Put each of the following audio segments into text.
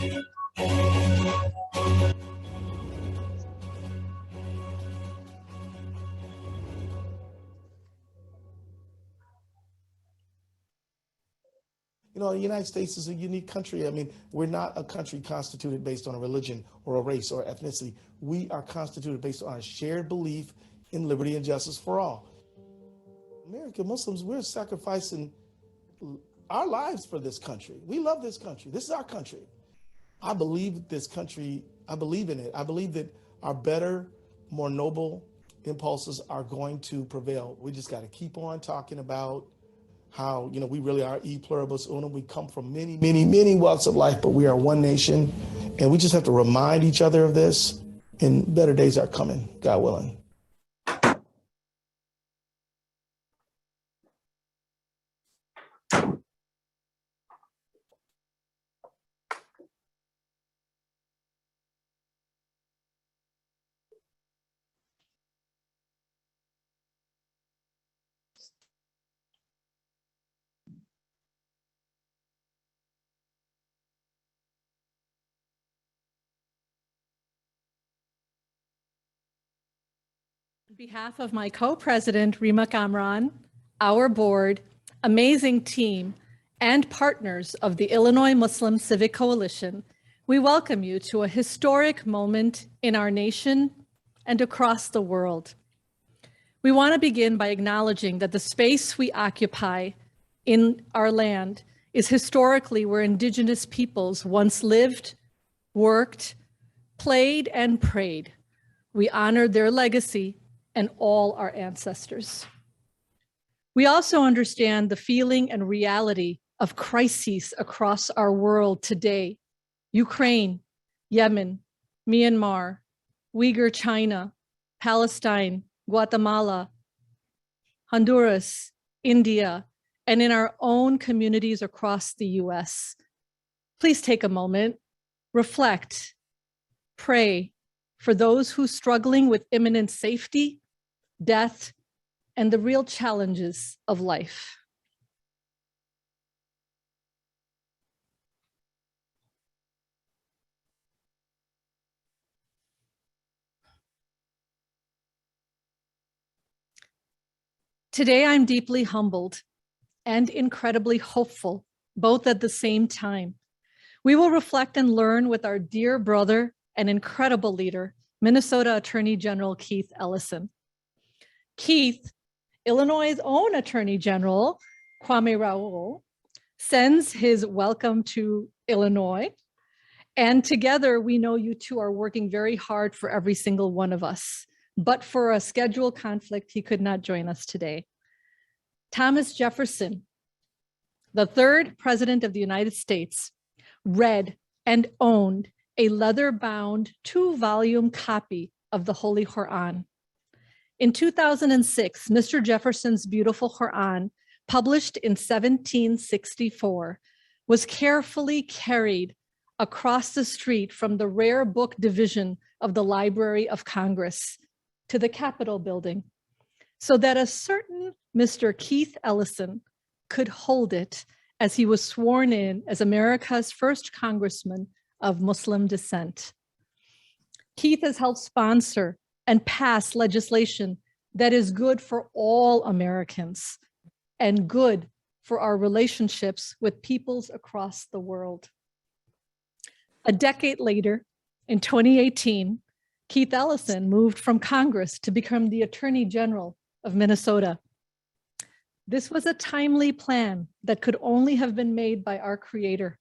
You know, the United States is a unique country. I mean, we're not a country constituted based on a religion or a race or ethnicity. We are constituted based on a shared belief in liberty and justice for all. American Muslims, we're sacrificing our lives for this country. We love this country. This is our country. I believe this country, I believe in it. I believe that our better, more noble impulses are going to prevail. We just got to keep on talking about how, you know, we really are e pluribus unum. We come from many, many, many walks of life, but we are one nation. And we just have to remind each other of this, and better days are coming, God willing. On behalf of my co-president, Rima Kamran, our board, amazing team, and partners of the Illinois Muslim Civic Coalition, we welcome you to a historic moment in our nation and across the world. We want to begin by acknowledging that the space we occupy in our land is historically where Indigenous peoples once lived, worked, played, and prayed. We honor their legacy and all our ancestors. We also understand the feeling and reality of crises across our world today: Ukraine, Yemen, Myanmar, Uyghur China, Palestine, Guatemala, Honduras, India, and in our own communities across the US. Please take a moment, reflect, pray for those who are struggling with imminent safety, death, and the real challenges of life. Today, I'm deeply humbled and incredibly hopeful, both at the same time. We will reflect and learn with our dear brother and incredible leader, Minnesota Attorney General Keith Ellison. Keith, Illinois' own Attorney General, Kwame Raoul, sends his welcome to Illinois. And together, we know you two are working very hard for every single one of us. But for a schedule conflict, he could not join us today. Thomas Jefferson, the third president of the United States, read and owned a leather-bound 2-volume copy of the Holy Quran. In 2006, Mr. Jefferson's beautiful Quran, published in 1764, was carefully carried across the street from the rare book division of the Library of Congress to the Capitol building, so that a certain Mr. Keith Ellison could hold it as he was sworn in as America's first congressman of Muslim descent. Keith has helped sponsor and pass legislation that is good for all Americans and good for our relationships with peoples across the world. A decade later, in 2018, Keith Ellison moved from Congress to become the Attorney General of Minnesota. This was a timely plan that could only have been made by our Creator,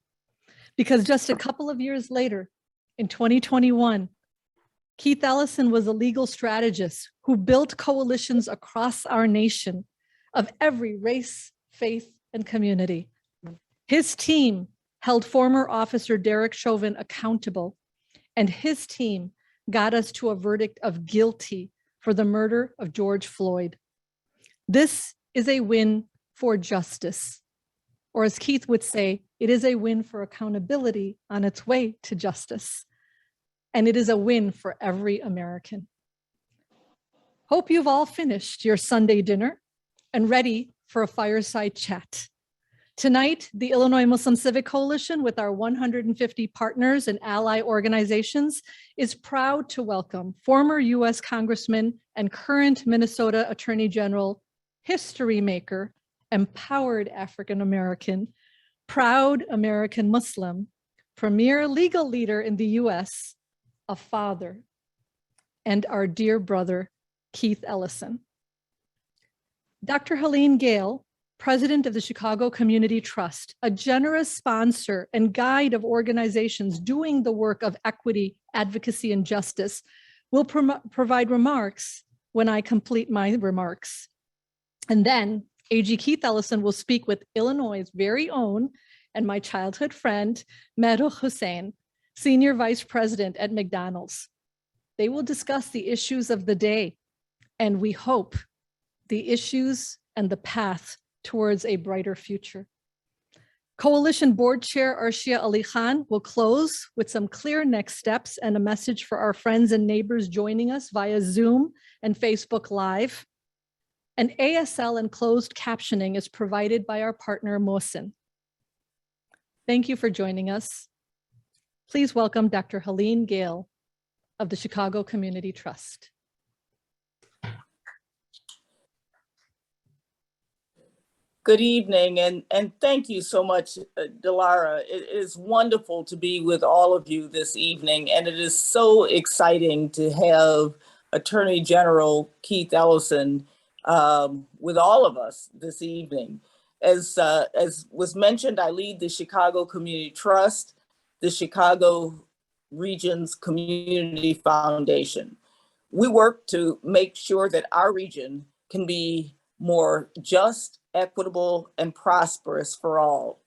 because just a couple of years later, in 2021, Keith Ellison was a legal strategist who built coalitions across our nation of every race, faith, and community. His team held former Officer Derek Chauvin accountable, and his team got us to a verdict of guilty for the murder of George Floyd. This is a win for justice, or as Keith would say, it is a win for accountability on its way to justice. And it is a win for every American. Hope you've all finished your Sunday dinner and ready for a fireside chat. Tonight, the Illinois Muslim Civic Coalition, with our 150 partners and ally organizations, is proud to welcome former U.S. Congressman and current Minnesota Attorney General, history maker, empowered African American, proud American Muslim, premier legal leader in the U.S., a father, and our dear brother, Keith Ellison. Dr. Helene Gayle, president of the Chicago Community Trust, a generous sponsor and guide of organizations doing the work of equity, advocacy, and justice, will provide remarks when I complete my remarks. And then AG Keith Ellison will speak with Illinois' very own and my childhood friend, Mahrukh Hussain, senior vice president at McDonald's. They will discuss the issues of the day, and we hope the issues and the path towards a brighter future. Coalition Board Chair Arshia Ali Khan will close with some clear next steps and a message for our friends and neighbors joining us via Zoom and Facebook Live. And ASL and closed captioning is provided by our partner, Muhsen. Thank you for joining us. Please welcome Dr. Helene Gayle of the Chicago Community Trust. Good evening, and thank you so much, Delara. It is wonderful to be with all of you this evening, and it is so exciting to have Attorney General Keith Ellison with all of us this evening. As was mentioned, I lead the Chicago Community Trust, the Chicago Region's Community Foundation. We work to make sure that our region can be more just, equitable, and prosperous for all.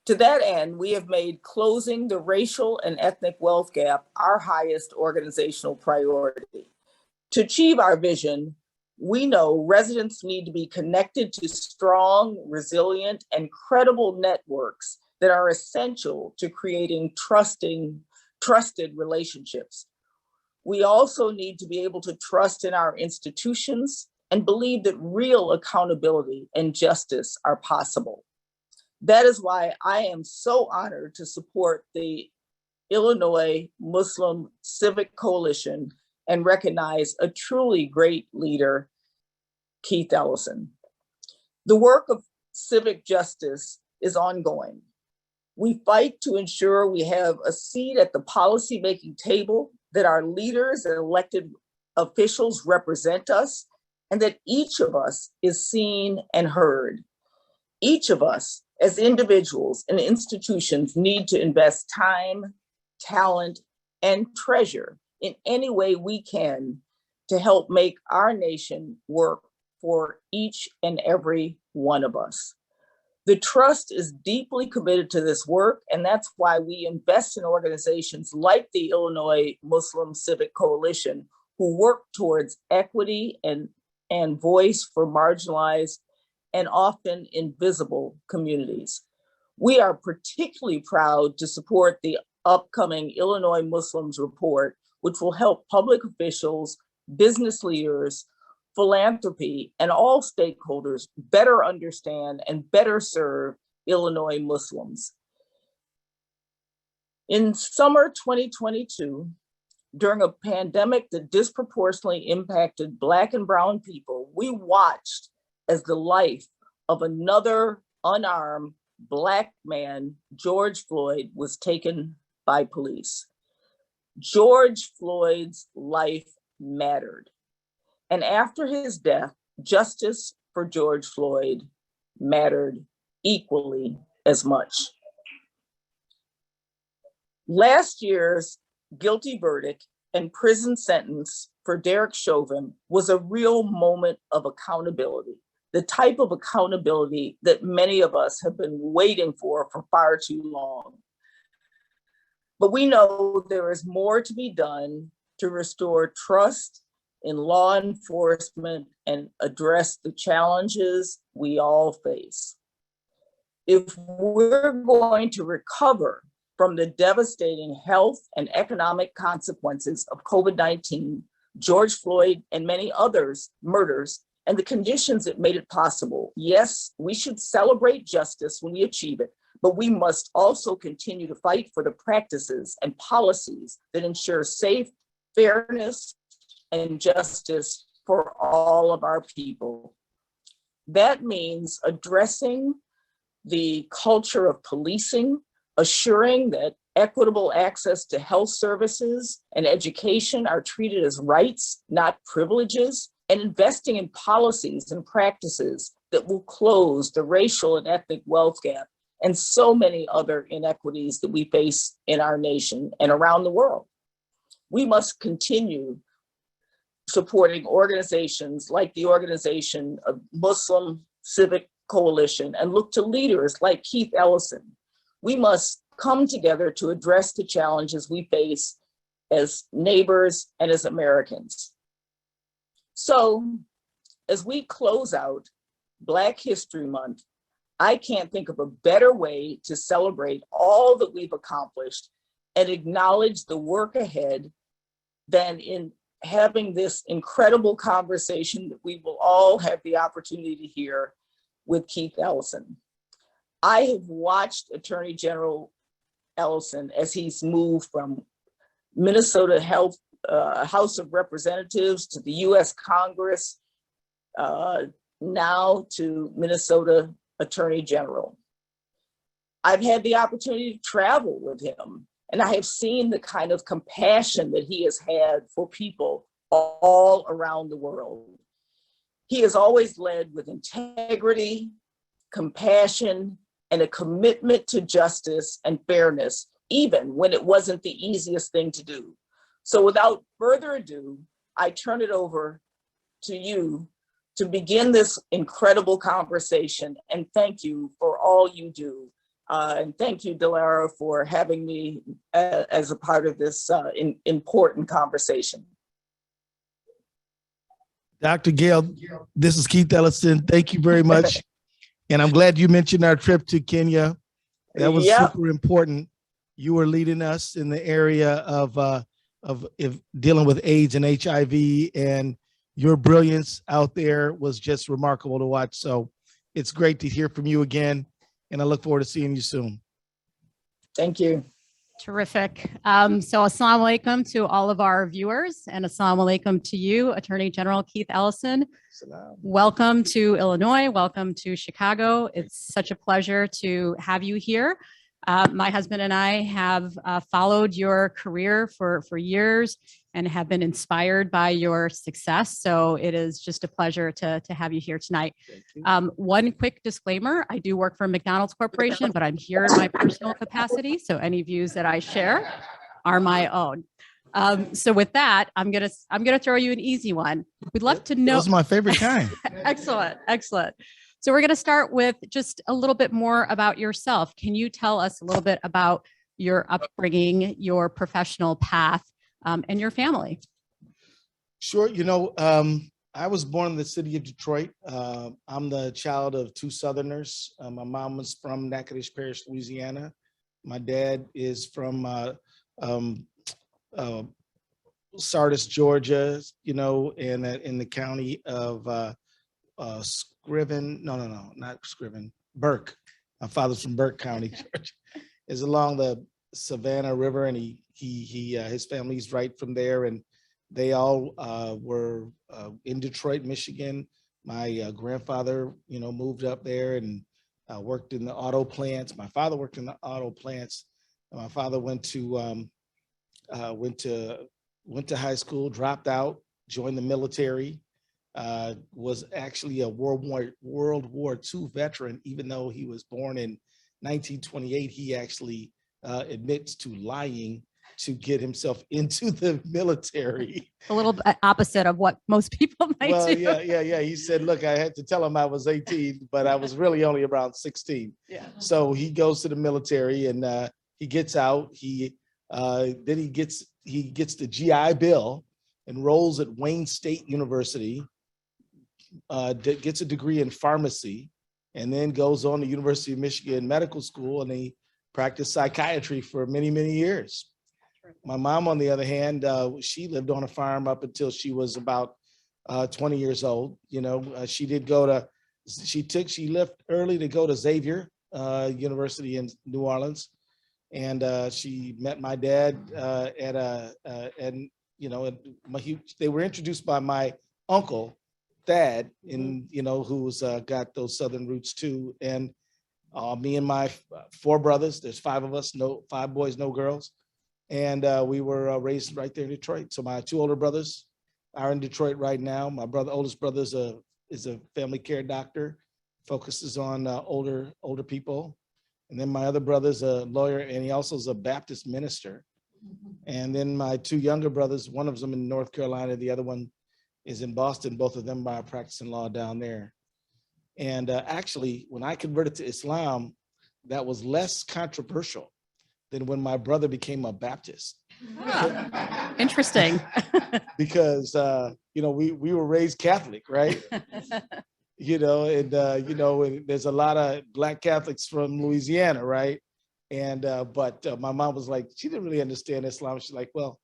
To that end, we have made closing the racial and ethnic wealth gap our highest organizational priority. To achieve our vision, we know residents need to be connected to strong, resilient, and credible networks that are essential to creating trusted relationships. We also need to be able to trust in our institutions and believe that real accountability and justice are possible. That is why I am so honored to support the Illinois Muslim Civic Coalition and recognize a truly great leader, Keith Ellison. The work of civic justice is ongoing. We fight to ensure we have a seat at the policymaking table, that our leaders and elected officials represent us, and that each of us is seen and heard. Each of us as individuals and institutions need to invest time, talent, and treasure in any way we can to help make our nation work for each and every one of us. The trust is deeply committed to this work, and that's why we invest in organizations like the Illinois Muslim Civic Coalition, who work towards equity and voice for marginalized and often invisible communities. We are particularly proud to support the upcoming Illinois Muslims Report, which will help public officials, business leaders, philanthropy, and all stakeholders better understand and better serve Illinois Muslims. In summer 2022, during a pandemic that disproportionately impacted Black and Brown people, we watched as the life of another unarmed Black man, George Floyd, was taken by police. George Floyd's life mattered. And after his death, justice for George Floyd mattered equally as much. Last year's guilty verdict and prison sentence for Derek Chauvin was a real moment of accountability, the type of accountability that many of us have been waiting for far too long. But we know there is more to be done to restore trust in law enforcement and address the challenges we all face. If we're going to recover from the devastating health and economic consequences of COVID-19, George Floyd, and many others' murders, and the conditions that made it possible. Yes, we should celebrate justice when we achieve it, but we must also continue to fight for the practices and policies that ensure safe, fairness, and justice for all of our people. That means addressing the culture of policing, assuring that equitable access to health services and education are treated as rights, not privileges, and investing in policies and practices that will close the racial and ethnic wealth gap and so many other inequities that we face in our nation and around the world. We must continue supporting organizations like the organization of Muslim Civic Coalition and look to leaders like Keith Ellison. We must come together to address the challenges we face as neighbors and as Americans. So, as we close out Black History Month, I can't think of a better way to celebrate all that we've accomplished and acknowledge the work ahead than in having this incredible conversation that we will all have the opportunity to hear with Keith Ellison. I have watched Attorney General Ellison as he's moved from Minnesota House of Representatives to the US Congress, now to Minnesota Attorney General. I've had the opportunity to travel with him, and I have seen the kind of compassion that he has had for people all around the world. He has always led with integrity, compassion, and a commitment to justice and fairness, even when it wasn't the easiest thing to do. So without further ado, I turn it over to you to begin this incredible conversation. And thank you for all you do. And thank you, Delara, for having me as a part of this important conversation. Dr. Gale, this is Keith Ellison. Thank you very much. And I'm glad you mentioned our trip to Kenya. That was super important. You were leading us in the area of dealing with AIDS and HIV, and your brilliance out there was just remarkable to watch. So it's great to hear from you again, and I look forward to seeing you soon. Thank you. Terrific. So assalamu alaikum to all of our viewers, and assalamu alaikum to you, Attorney General Keith Ellison. Salam. Welcome to Illinois. Welcome to Chicago. It's such a pleasure to have you here. My husband and I have followed your career for years and have been inspired by your success. So it is just a pleasure to have you here tonight. One quick disclaimer, I do work for McDonald's Corporation, but I'm here in my personal capacity. So any views that I share are my own. So with that, I'm gonna throw you an easy one. We'd love to know. That was my favorite kind. Excellent, excellent. So we're going to start with just a little bit more about yourself. Can you tell us a little bit about your upbringing, your professional path, and your family? Sure. I was born in the city of Detroit. I'm the child of two Southerners. My mom was from Natchitoches Parish, Louisiana. My dad is from Sardis, Georgia, and in the county of Scriven, not Scriven, Burke. My father's from Burke County, Georgia. Is along the Savannah River, and his family's right from there, and they all were in Detroit, Michigan. My grandfather, moved up there and worked in the auto plants. My father worked in the auto plants. My father went to high school, dropped out, joined the military. Was actually a World War II veteran, even though he was born in 1928. He actually admits to lying to get himself into the military. A little bit opposite of what most people might do. Yeah. He said, look, I had to tell him I was 18, but I was really only around 16. Yeah. So he goes to the military and he gets out. He gets the GI Bill, enrolls at Wayne State University, gets a degree in pharmacy, and then goes on to University of Michigan Medical School, and he practiced psychiatry for many, many years. My mom, on the other hand, she lived on a farm up until she was about 20 years old. She left early to go to Xavier University in New Orleans. And she met my dad they were introduced by my uncle, Thad, who's got those Southern roots too. And me and my 4 brothers, there's 5 of us, 5 boys, no girls. And we were raised right there in Detroit. So my 2 older brothers are in Detroit right now. My oldest brother is a family care doctor, focuses on older people. And then my other brother's a lawyer, and he also is a Baptist minister. And then my 2 younger brothers, one of them in North Carolina, the other one is in Boston. Both of them are practicing law down there. And actually, when I converted to Islam, that was less controversial than when my brother became a Baptist. Interesting. Because, we were raised Catholic, right? And there's a lot of Black Catholics from Louisiana, right? And but my mom was like, she didn't really understand Islam. She's like, well,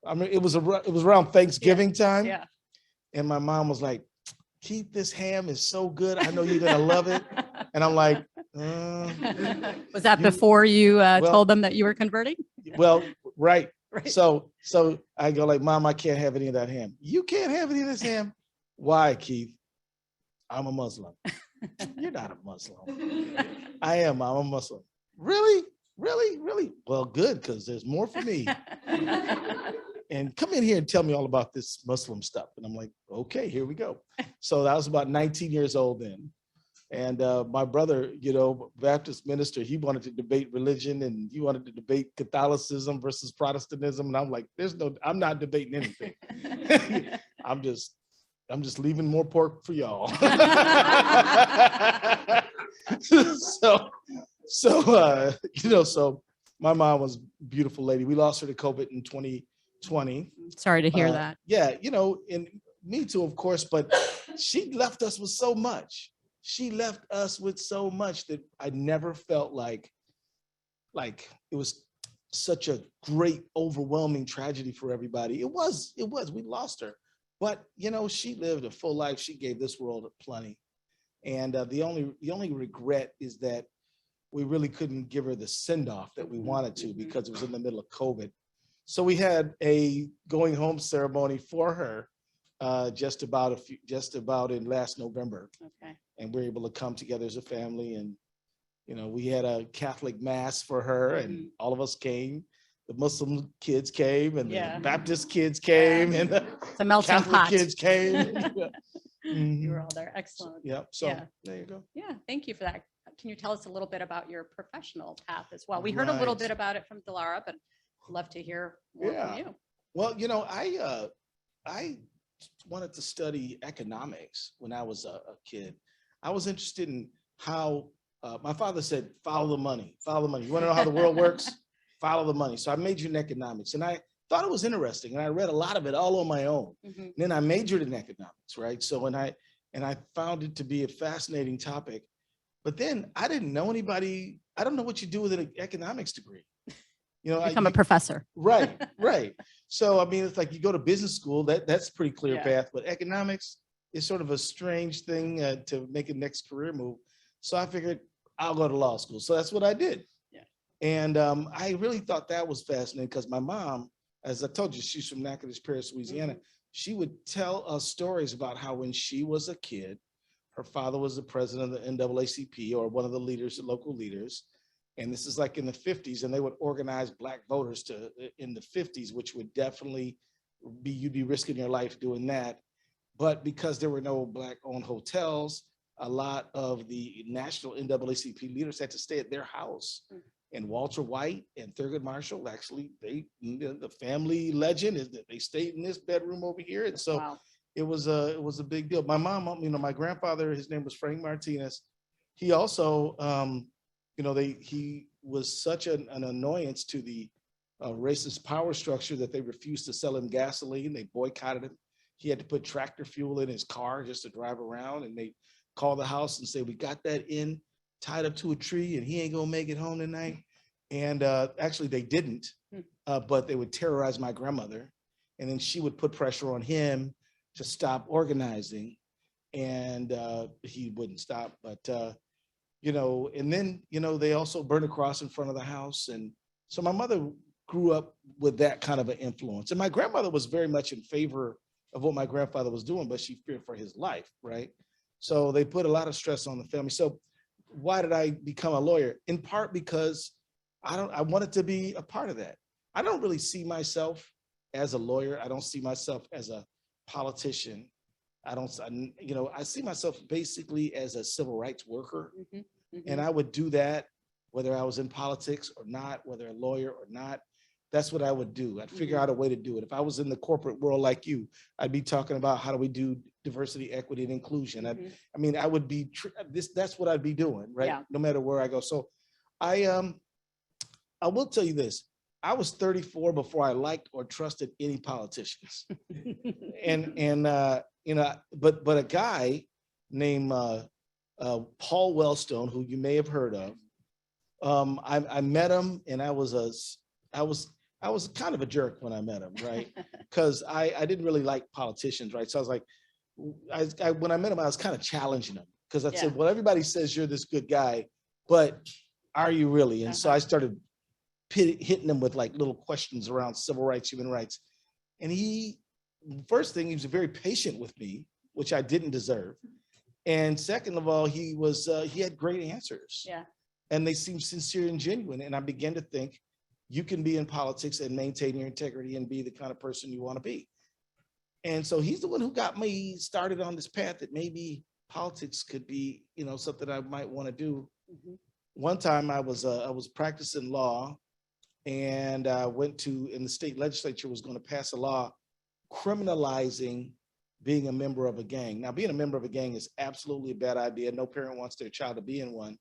I mean, it was around Thanksgiving time, Yeah. And my mom was like, Keith, this ham is so good. I know you're gonna love it. And I'm like, Was that before you told them that you were converting? Well, right. Right. So I go like, Mom, I can't have any of that ham. You can't have any of this ham. Why, Keith? I'm a Muslim. You're not a Muslim. I am. I'm a Muslim. Really? Really? Really? Well, good, because there's more for me. And come in here and tell me all about this Muslim stuff. And I'm like, okay, here we go. So I was about 19 years old then. And my brother, Baptist minister, he wanted to debate religion, and he wanted to debate Catholicism versus Protestantism. And I'm like, I'm not debating anything. I'm just leaving more pork for y'all. So my mom was a beautiful lady. We lost her to COVID in 2020. Sorry to hear that. Yeah, and me too, of course, but she left us with so much. She left us with so much that I never felt like it was such a great, overwhelming tragedy for everybody. It was, we lost her. But, she lived a full life. She gave this world plenty. And the only regret is that we really couldn't give her the send-off that we wanted to, because it was in the middle of COVID. So we had a going home ceremony for her just about in last November. Okay. And we were able to come together as a family, and we had a Catholic mass for her, and all of us came. The Muslim kids came, and the Baptist kids came, and the Catholic pot. kids came. You were all there. Excellent. Yep. So there you go. Yeah. Thank you for that. Can you tell us a little bit about your professional path as well? We heard a little bit about it from Delara, but I'd love to hear more from you. Well, I wanted to study economics when I was a kid. I was interested in how my father said, follow the money, follow the money. You want to know how the world works? Follow the money. So I majored in economics, and I thought it was interesting, and I read a lot of it all on my own. And then I majored in economics, right? So and I found it to be a fascinating topic. But then I didn't know anybody. I don't know what you do with an economics degree. Become a professor. Right. So I mean, it's like you go to business school. That's a pretty clear path. But economics is sort of a strange thing to make a next career move. So I figured I'll go to law school. So that's what I did. And I really thought that was fascinating, because my mom, as I told you, she's from Natchitoches Parish, Louisiana. She would tell us stories about how when she was a kid, her father was the president of the NAACP, or one of the leaders, the local leaders. And this is like in the 50s, and they would organize Black voters in the 50s, which would definitely you'd be risking your life doing that. But because there were no Black-owned hotels, a lot of the national NAACP leaders had to stay at their house. And Walter White and Thurgood Marshall, actually, the family legend is that they stayed in this bedroom over here. And so it was a big deal. My mom, my grandfather, his name was Frank Martinez. He also, he was such an annoyance to the racist power structure that they refused to sell him gasoline. They boycotted him. He had to put tractor fuel in his car just to drive around, and they called the house and say, we got that in tied up to a tree, and he ain't gonna make it home tonight. And actually they didn't, but they would terrorize my grandmother, and then she would put pressure on him to stop organizing, and he wouldn't stop. But and then they also burned a cross in front of the house, and so my mother grew up with that kind of an influence. And my grandmother was very much in favor of what my grandfather was doing, but she feared for his life, right? So they put a lot of stress on the family. So why did I become a lawyer? In part because I wanted to be a part of that. I don't really see myself as a lawyer. I don't see myself as a politician. I see myself basically as a civil rights worker. And I would do that whether I was in politics or not, whether a lawyer or not. That's what I would do. I'd figure out a way to do it. If I was in the corporate world like you, I'd be talking about how do we do diversity, equity, and inclusion. I would be that's what I'd be doing, right? Yeah. No matter where I go. So I will tell you this. I was 34 before I liked or trusted any politicians. But a guy named Paul Wellstone, who you may have heard of, I met him, and I was kind of a jerk when I met him, right? Because I didn't really like politicians, right? So I was like, when I met him, I was kind of challenging him because I said, well, everybody says you're this good guy, but are you really? And so I started hitting him with like little questions around civil rights, human rights. And first thing, he was very patient with me, which I didn't deserve. And second of all, he had great answers. Yeah. And they seemed sincere and genuine. And I began to think, you can be in politics and maintain your integrity and be the kind of person you want to be. And so he's the one who got me started on this path that maybe politics could be, something I might want to do. One time I was practicing law, and I went and the state legislature was going to pass a law criminalizing being a member of a gang. Now, being a member of a gang is absolutely a bad idea. No parent wants their child to be in one,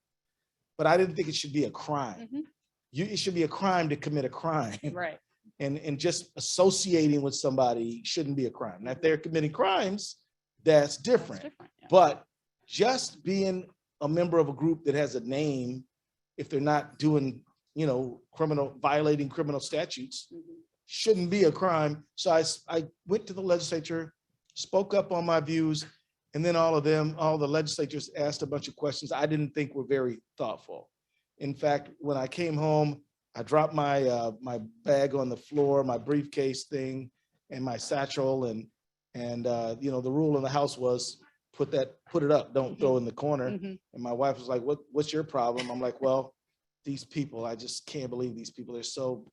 but I didn't think it should be a crime. It should be a crime to commit a crime. Right. And just associating with somebody shouldn't be a crime. Now, if they're committing crimes, that's different. Yeah. But just being a member of a group that has a name, if they're not doing, violating criminal statutes, shouldn't be a crime. So I went to the legislature, spoke up on my views, and then all the legislators asked a bunch of questions I didn't think were very thoughtful. In fact, when I came home, I dropped my bag on the floor, my briefcase thing, and my satchel, and the rule in the house was put it up, don't throw it in the corner. And my wife was like, "What's your problem?" I'm like, "Well, these people, I just can't believe these people. They're so."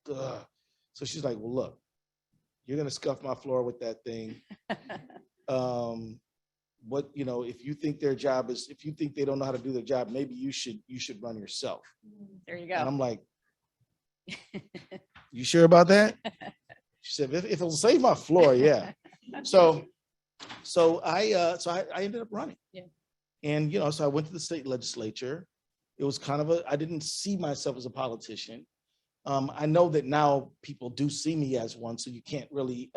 So she's like, "Well, look, you're gonna scuff my floor with that thing. If you think if you think they don't know how to do their job, maybe you should run yourself." There you go. And I'm like, "You sure about that?" She said, "If it'll save my floor, yeah." So I ended up running. Yeah. And so I went to the state legislature. It was kind of I didn't see myself as a politician. I know that now people do see me as one, so you can't really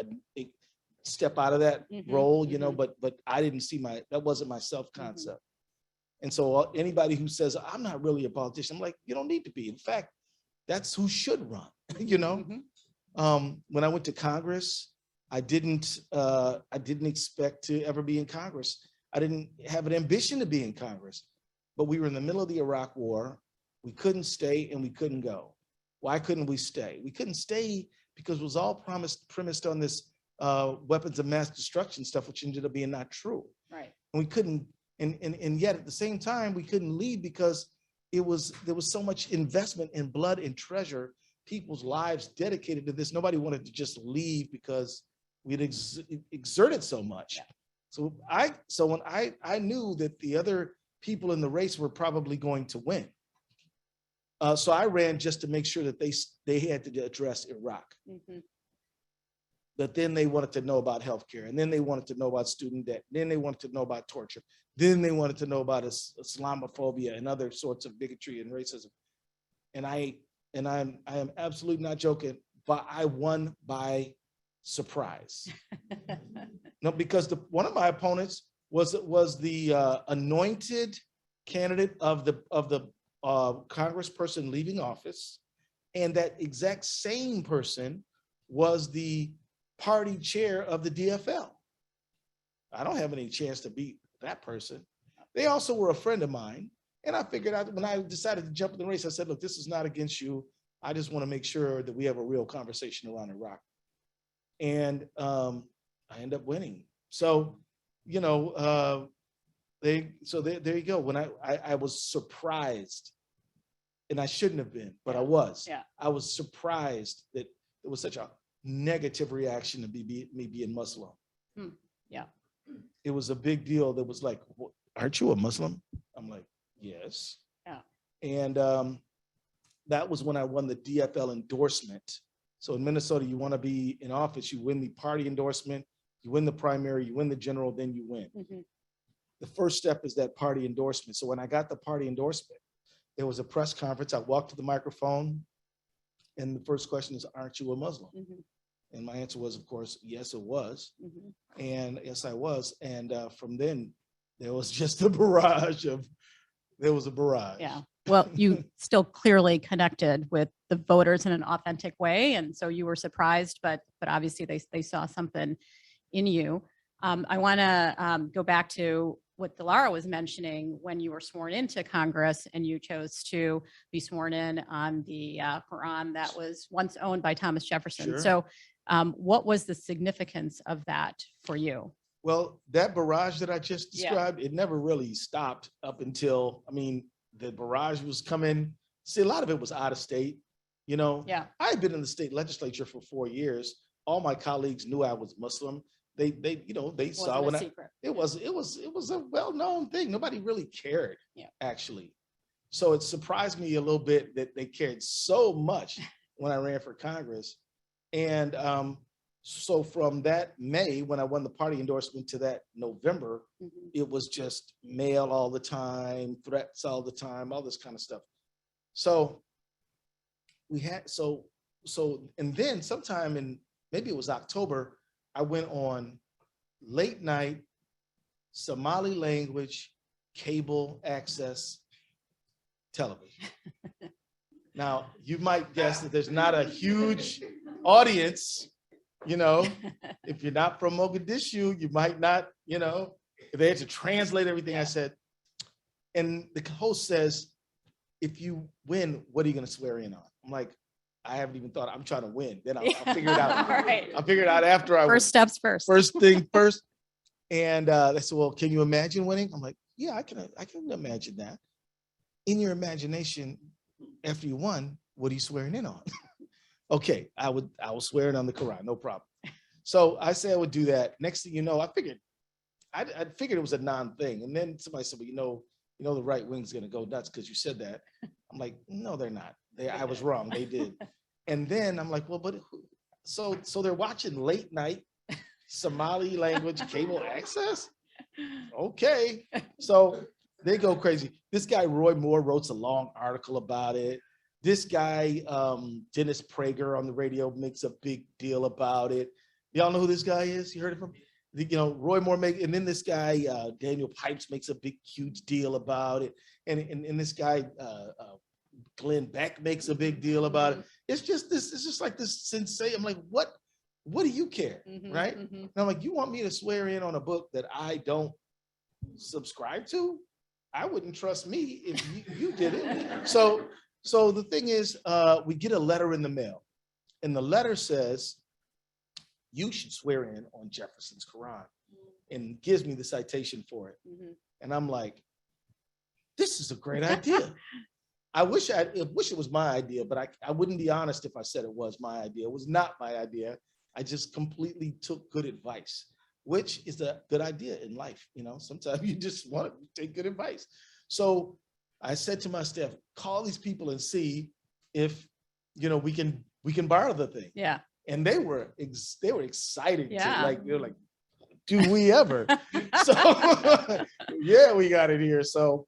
step out of that role, but I didn't see that wasn't my self-concept. And so anybody who says, "I'm not really a politician," I'm like, you don't need to be. In fact, that's who should run, When I went to Congress, I didn't expect to ever be in Congress. I didn't have an ambition to be in Congress, but we were in the middle of the Iraq War. We couldn't stay and we couldn't go. Why couldn't we stay? We couldn't stay because it was all premised on this weapons of mass destruction stuff, which ended up being not true. Right. And we couldn't, and yet at the same time, we couldn't leave because there was so much investment in blood and treasure, people's lives dedicated to this. Nobody wanted to just leave because we'd exerted so much. Yeah. So when I knew that the other people in the race were probably going to win. So I ran just to make sure that they had to address Iraq. But then they wanted to know about healthcare, and then they wanted to know about student debt, then they wanted to know about torture, then they wanted to know about Islamophobia and other sorts of bigotry and racism. And I am absolutely not joking, but I won by surprise. No, because one of my opponents was the anointed candidate of the congressperson leaving office, and that exact same person was the party chair of the DFL. I don't have any chance to beat that person. They also were a friend of mine. And I figured out when I decided to jump in the race, I said, look, this is not against you. I just want to make sure that we have a real conversation around Iraq. And I end up winning. So, you know, there you go. When I was surprised, and I shouldn't have been, but I was. Yeah. I was surprised that there was such a negative reaction to me being Muslim. Yeah. It was a big deal. That was like, aren't you a Muslim? I'm like, yes. Yeah. And that was when I won the DFL endorsement. So in Minnesota, you want to be in office, you win the party endorsement, you win the primary, you win the general, then you win. Mm-hmm. The first step is that party endorsement. So when I got the party endorsement, there was a press conference. I walked to the microphone, and the first question is, aren't you a Muslim? Mm-hmm. And my answer was, of course, yes, it was. Mm-hmm. And yes, I was. And from then, there was just a barrage. Yeah. Well, you still clearly connected with the voters in an authentic way. And so you were surprised, but obviously they saw something in you. I want to go back to what Delara was mentioning when you were sworn into Congress and you chose to be sworn in on the Quran that was once owned by Thomas Jefferson. Sure. So what was the significance of that for you? Well, that barrage that I just described, it never really stopped up until, I mean, the barrage was coming. See, a lot of it was out of state, you know. Yeah. I had been in the state legislature for 4 years. All my colleagues knew I was Muslim. They saw when it was a well-known thing. Nobody really cared, actually. So it surprised me a little bit that they cared so much when I ran for Congress. And so from that May, when I won the party endorsement, to that November, it was just mail all the time, threats all the time, all this kind of stuff. So we had, and then sometime in, maybe it was October, I went on late night Somali language cable access television. Now, you might guess that there's not a huge audience, you know, if you're not from Mogadishu, you might not, you know, if they had to translate everything I said. And the host says, if you win, what are you going to swear in on? I'm like, I haven't even thought. I'm trying to win. Then I'll figure it out. Right. I'll figure it out after I win. First steps first. First thing first. And they said, well, can you imagine winning? I'm like, yeah, I can imagine that. In your imagination, after you won, what are you swearing in on? Okay, I will swear in on the Quran, no problem. So I said I would do that. Next thing you know, I figured it was a non-thing. And then somebody said, well, you know the right wing's gonna go nuts because you said that. I'm like, no, they're not. I was wrong. They did. And then I'm like, well, but so they're watching late night Somali language cable access? Okay. So they go crazy. This guy, Roy Moore, wrote a long article about it. This guy, Dennis Prager on the radio, makes a big deal about it. Y'all know who this guy is? You heard of him? You know, Roy Moore and then this guy, Daniel Pipes, makes a big, huge deal about it. And this guy, Glenn Beck, makes a big deal about it. It's just like this sensation. I'm like, what do you care, right? And I'm like, you want me to swear in on a book that I don't subscribe to? I wouldn't trust me if you did it. So the thing is, we get a letter in the mail, and the letter says, you should swear in on Jefferson's Quran, and gives me the citation for it. And I'm like, this is a great idea. I wish it was my idea, but I wouldn't be honest if I said it was my idea. It was not my idea. I just completely took good advice, which is a good idea in life. You know, sometimes you just want to take good advice. So I said to my staff, call these people and see if, you know, we can borrow the thing. Yeah. And they were excited. Yeah. They're like, do we ever? So yeah, we got it here. So,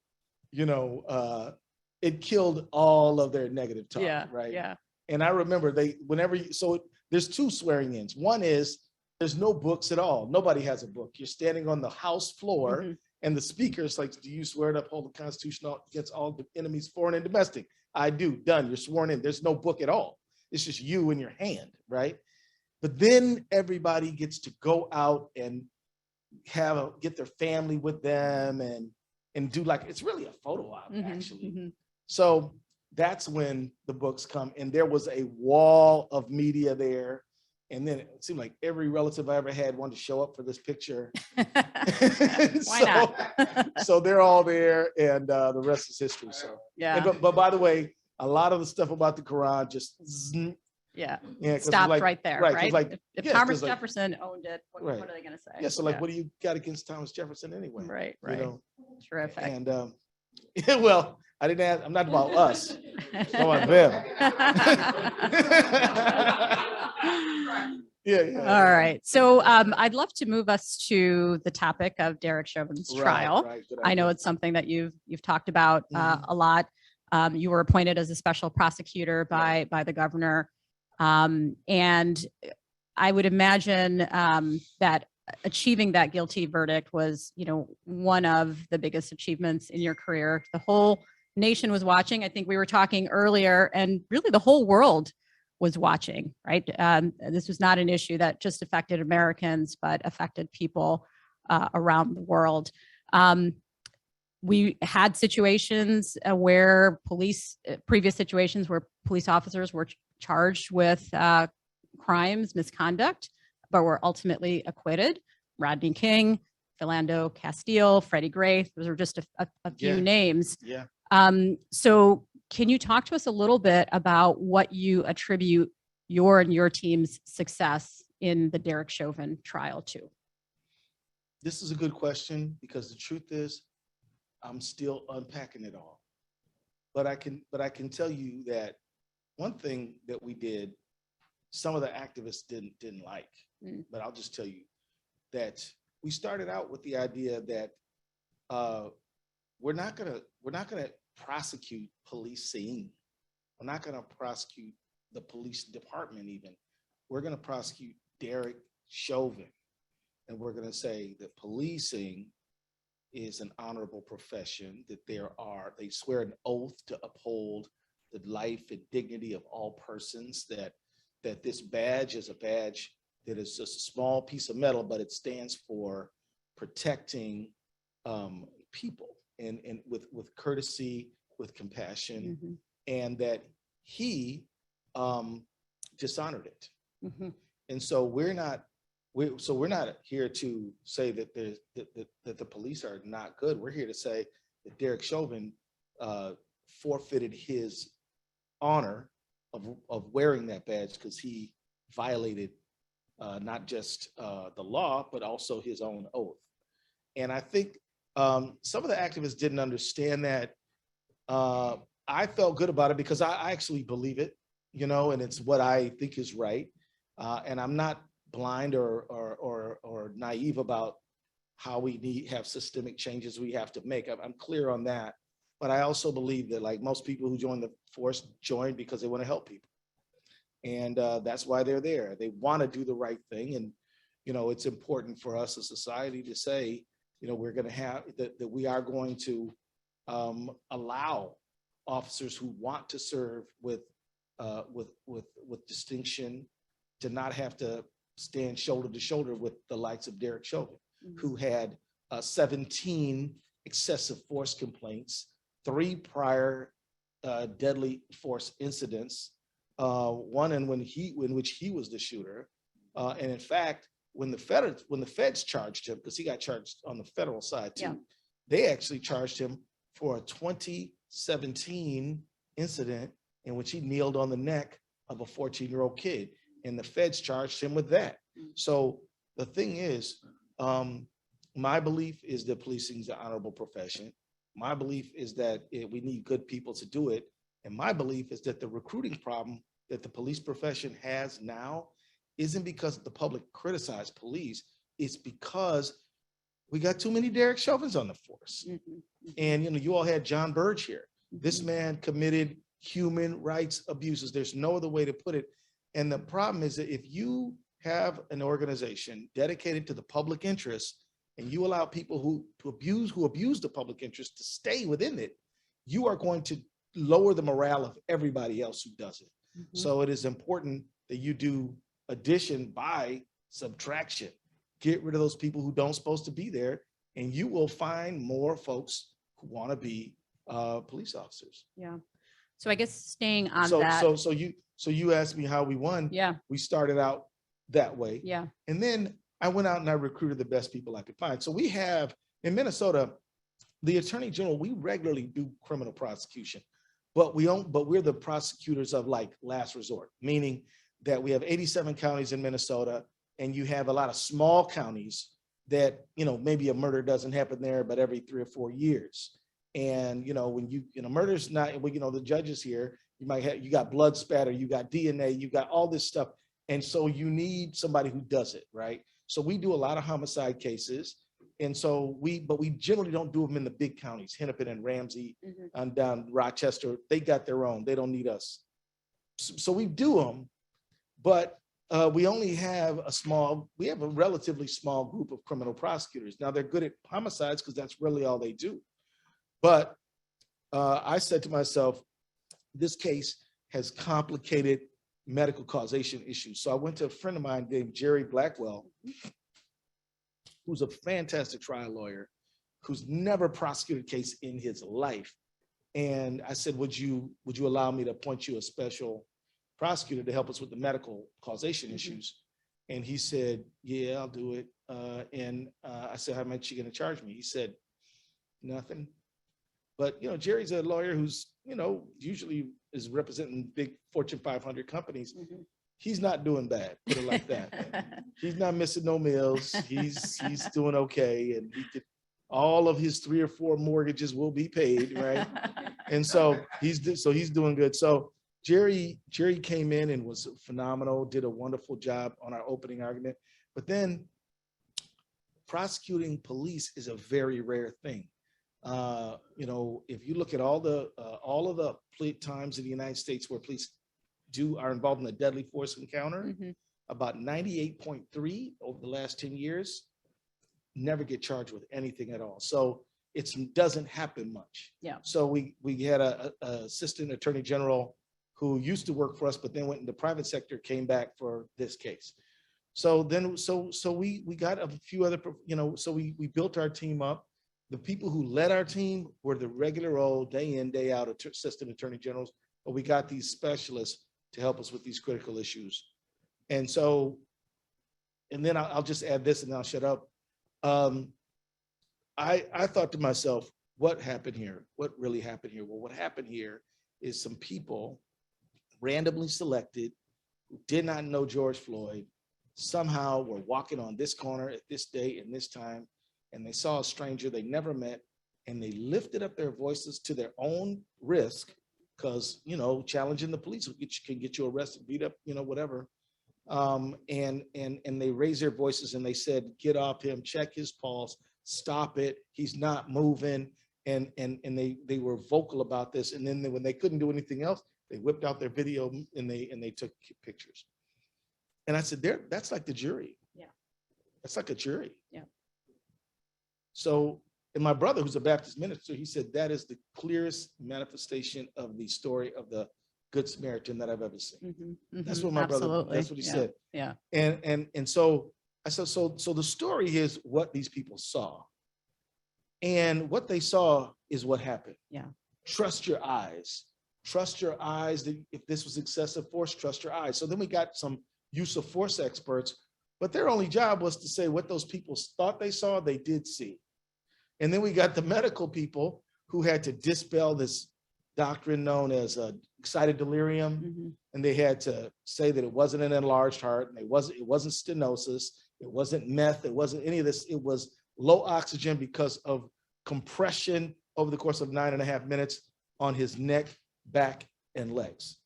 you know, it killed all of their negative talk, right? Yeah. And I remember there's two swearing ins. One is there's no books at all. Nobody has a book. You're standing on the House floor and the speaker's like, do you swear to uphold the Constitution against all the enemies, foreign and domestic? I do. Done. You're sworn in. There's no book at all. It's just you in your hand, right? But then everybody gets to go out and get their family with them and do like, it's really a photo op actually. Mhm. So that's when the books come, and there was a wall of media there. And then it seemed like every relative I ever had wanted to show up for this picture. Why not? So they're all there, and the rest is history. So Yeah. but by the way, a lot of the stuff about the Quran just Yeah. 'cause Stopped like, right there, right, 'cause right? like, if yeah, 'cause Thomas like, Jefferson owned it, what right. are they going to say? yeah. So like, what do you got against Thomas Jefferson anyway? Right, You right. know? Terrific. And well, I didn't ask. I'm not about us. It's about them. Yeah. All right. So I'd love to move us to the topic of Derek Chauvin's trial. Right, good I know idea. it's something that you've talked about Mhm. a lot. You were appointed as a special prosecutor by the governor, and I would imagine that achieving that guilty verdict was, one of the biggest achievements in your career. The whole nation was watching. I think we were talking earlier, and really the whole world was watching, right? This was not an issue that just affected Americans, but affected people around the world. We had situations where previous situations where police officers were charged with crimes, misconduct, but were ultimately acquitted. Rodney King, Philando Castile, Freddie Gray, those are just a few names. Yeah. So can you talk to us a little bit about what you attribute your and your team's success in the Derek Chauvin trial to? This is a good question, because the truth is, I'm still unpacking it all. But I can tell you that one thing that we did, some of the activists didn't like. But I'll just tell you that we started out with the idea that we're not gonna prosecute policing. We're not gonna prosecute the police department even. We're gonna prosecute Derek Chauvin, and we're gonna say that policing is an honorable profession, that they swear an oath to uphold the life and dignity of all persons, that this badge is a badge that is just a small piece of metal, but it stands for protecting people and with courtesy, with compassion, and that he dishonored it. And so we're not here to say that that the police are not good. We're here to say that Derek Chauvin forfeited his honor of wearing that badge because he violated not just the law, but also his own oath. And I think some of the activists didn't understand that. I felt good about it because I actually believe it, and it's what I think is right. And I'm not blind or naive about how we have systemic changes we have to make. I'm clear on that. But I also believe that, like most people who join the force, join because they want to help people. And that's why they're there. They want to do the right thing. And, it's important for us as society to say, we're going to have that we are going to allow officers who want to serve with distinction to not have to stand shoulder to shoulder with the likes of Derek Chauvin, who had 17 excessive force complaints, 3 prior deadly force incidents, one in which he was the shooter. And in fact, when the feds charged him, because he got charged on the federal side too, they actually charged him for a 2017 incident in which he kneeled on the neck of a 14-year-old kid. And the feds charged him with that. So the thing is, my belief is that policing is an honorable profession. My belief is that we need good people to do it. And my belief is that the recruiting problem that the police profession has now isn't because the public criticize police. It's because we got too many Derek Chauvins on the force. And you all had John Burge here. This man committed human rights abuses. There's no other way to put it. And the problem is that if you have an organization dedicated to the public interest and you allow people who abuse the public interest to stay within it, you are going to lower the morale of everybody else who does it. So it is important that you do addition by subtraction. get rid of those people who don't supposed to be there, and you will find more folks who want to be police officers. Yeah. So I guess staying on So that. so you asked me how we won. Yeah. We started out that way. Yeah. And then I went out and I recruited the best people I could find. So we have in Minnesota, the Attorney General, we regularly do criminal prosecution, but we're the prosecutors of like last resort, meaning that we have 87 counties in Minnesota, and you have a lot of small counties that, maybe a murder doesn't happen there, but every 3 or 4 years. And, when murder's not, the judges here, you got blood spatter, you got DNA, you got all this stuff. And so you need somebody who does it, right? So we do a lot of homicide cases. And so but we generally don't do them in the big counties, Hennepin and Ramsey, and down Rochester. They got their own, they don't need us. So we do them, but we only have we have a relatively small group of criminal prosecutors. Now they're good at homicides because that's really all they do. But I said to myself, this case has complicated medical causation issues. So I went to a friend of mine named Jerry Blackwell, who's a fantastic trial lawyer, who's never prosecuted a case in his life. And I said, would you allow me to appoint you a special prosecutor to help us with the medical causation issues? And he said, yeah, I'll do it. And I said, how much are you gonna charge me? He said, nothing. But, Jerry's a lawyer who's, usually is representing big Fortune 500 companies. He's not doing bad, put it like that. He's not missing no meals. He's doing okay. And all of his 3 or 4 mortgages will be paid, right? And so he's doing good. So Jerry came in and was phenomenal, did a wonderful job on our opening argument. But then prosecuting police is a very rare thing. If you look at all of the times in the United States where police are involved in a deadly force encounter, about 98.3 over the last 10 years never get charged with anything at all. So it doesn't happen much. Yeah. So we had a assistant attorney general who used to work for us, but then went in the private sector, came back for this case. So then, so we got a few other, so we built our team up. The people who led our team were the regular old day in, day out assistant attorney generals, but we got these specialists to help us with these critical issues. And so, and then I'll just add this and I'll shut up. I thought to myself, what happened here? What really happened here? Well, what happened here is some people randomly selected who did not know George Floyd somehow were walking on this corner at this date and this time, and they saw a stranger they never met, and they lifted up their voices to their own risk, because, challenging the police can get you arrested, beat up, whatever. And they raised their voices and they said, get off him, check his pulse, stop it, he's not moving. And they were vocal about this. And then when they couldn't do anything else, they whipped out their video and they took pictures. And I said, that's like the jury. Yeah. That's like a jury. Yeah. So, and my brother, who's a Baptist minister, he said, that is the clearest manifestation of the story of the Good Samaritan that I've ever seen. That's what my brother, that's what he said. Yeah. And so I said, so the story is what these people saw. And what they saw is what happened. Yeah. Trust your eyes. Trust your eyes. That if this was excessive force, trust your eyes. So then we got some use of force experts, but their only job was to say what those people thought they saw, they did see. And then we got the medical people who had to dispel this doctrine known as excited delirium. And they had to say that it wasn't an enlarged heart, and it wasn't stenosis, it wasn't meth, it wasn't any of this. It was low oxygen because of compression over the course of 9.5 minutes on his neck, back, and legs.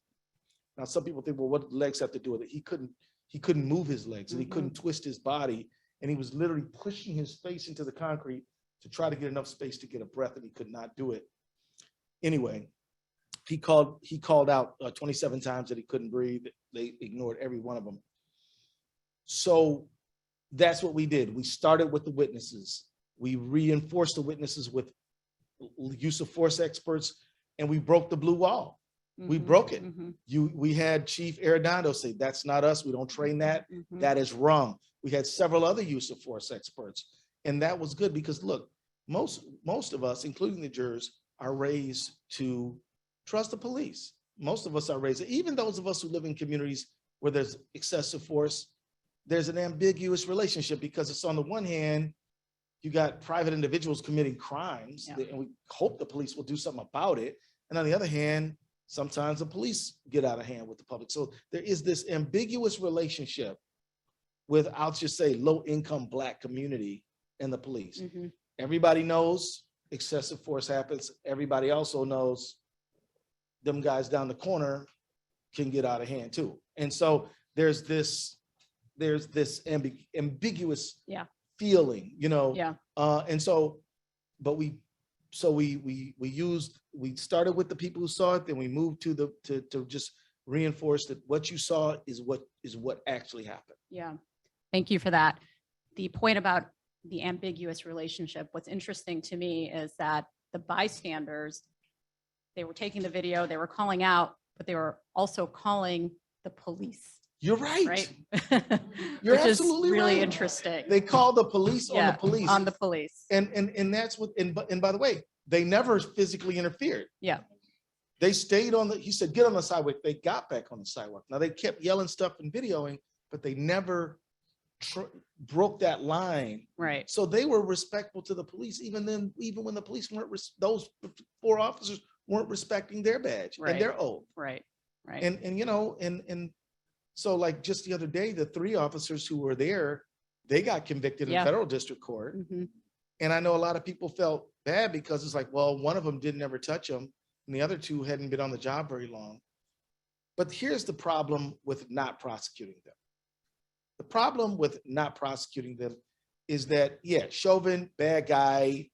Now, some people think, well, what do legs have to do with it? He couldn't move his legs, and he couldn't twist his body, and he was literally pushing his face into the concrete to try to get enough space to get a breath, and he could not do it. Anyway, he called out 27 times that he couldn't breathe. They ignored every one of them. So that's what we did. We started with the witnesses. We reinforced the witnesses with use of force experts, and we broke the blue wall. We broke it. Mhm. We had Chief Arredondo say, that's not us. We don't train that. Mhm. That is wrong. We had several other use of force experts. And that was good because look, most of us, including the jurors, are raised to trust the police. Most of us are raised, even those of us who live in communities where there's excessive force, there's an ambiguous relationship because it's on the one hand, you got private individuals committing crimes, Yeah. and we hope the police will do something about it. And on the other hand, sometimes the police get out of hand with the public. So there is this ambiguous relationship with, I'll just say, low-income Black community and the police. Mhm. Everybody knows excessive force happens. Everybody also knows them guys down the corner can get out of hand too. And so there's this ambiguous Yeah. feeling, you know. Yeah. And so, but we started with the people who saw it, then we moved to just reinforce that what you saw is what actually happened. Yeah. Thank you for that. The point about the ambiguous relationship, what's interesting to me is that the bystanders, they were taking the video, they were calling out, but they were also calling the police. You're right. Right. You're Which is absolutely really right. interesting. They call the police on Yeah, the police. on the police. And that's what, and by the way, they never physically interfered. Yeah. They stayed on he said, get on the sidewalk. They got back on the sidewalk. Now they kept yelling stuff and videoing, but they never broke that line. Right. So they were respectful to the police, even when the police weren't, those 4 officers weren't respecting their badge Right. and their oath. Right. Right. And you know, and so like just the other day, the 3 officers who were there, they got convicted in Yeah. federal district court. Mhm. And I know a lot of people felt bad because it's like, well, one of them didn't ever touch them and the other 2 hadn't been on the job very long. But here's the problem with not prosecuting them. The problem with not prosecuting them is that, yeah, Chauvin, bad guy,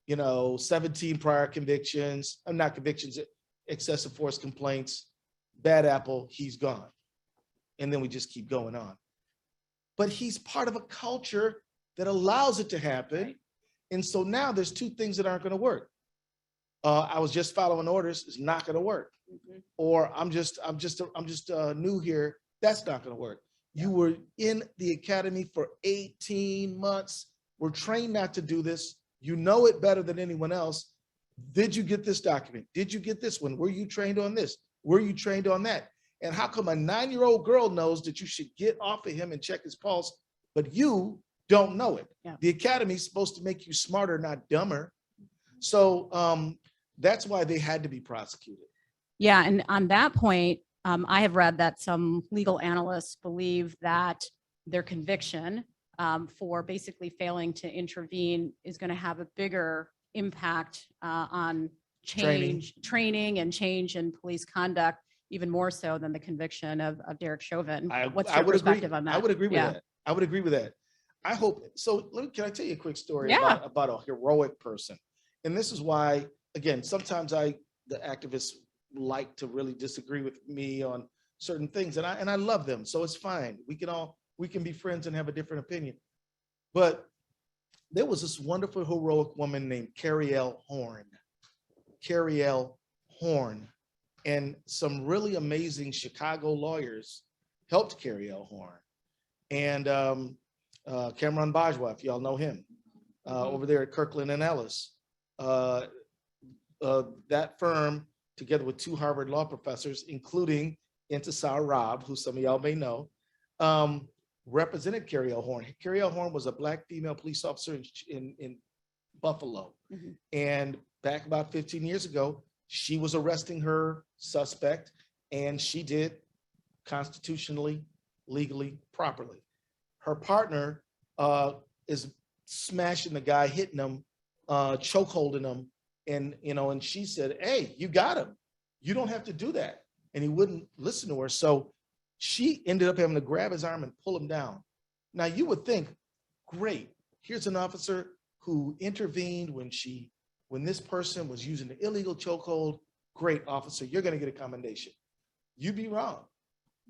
17 prior convictions, not convictions, excessive force complaints, bad apple, he's gone. And then we just keep going on. But he's part of a culture that allows it to happen. Right. And so now there's 2 things that aren't going to work. I was just following orders, it's not going to work. Mhm. Or I'm just new here, that's not going to work. You were in the academy for 18 months. We're trained not to do this. You know it better than anyone else. Did you get this document? Did you get this one? Were you trained on this? Were you trained on that? And how come a 9-year-old girl knows that you should get off of him and check his pulse, but you don't know it? Yeah. The academy is supposed to make you smarter, not dumber. So that's why they had to be prosecuted. Yeah. And on that point, I have read that some legal analysts believe that their conviction for basically failing to intervene is going to have a bigger impact on training and change in police conduct, even more so than the conviction of Derek Chauvin. What's your perspective on that? I would agree with Yeah. that. I would agree with that. I hope so. Can I tell you a quick story Yeah. about a heroic person? And this is why, again, sometimes the activists like to really disagree with me on certain things, and I love them, so it's fine. We can be friends and have a different opinion. But there was this wonderful heroic woman named Carrie-Elle Horn, and some really amazing Chicago lawyers helped Carrie-Elle Horn, and Cameron Bajwa, if y'all know him, over there at Kirkland and Ellis. That firm, together with 2 Harvard law professors, including Intisar Robb, who some of y'all may know, represented Carrie-Elle Horn. Carrie-Elle Horn was a Black female police officer in Buffalo. Mhm. And back about 15 years ago, she was arresting her suspect, and she did constitutionally, legally, properly. Her partner is smashing the guy, hitting him, choke holding him. And she said, hey, you got him. You don't have to do that. And he wouldn't listen to her. So she ended up having to grab his arm and pull him down. Now you would think, great, here's an officer who intervened when this person was using the illegal chokehold. Great officer, you're gonna get a commendation. You'd be wrong.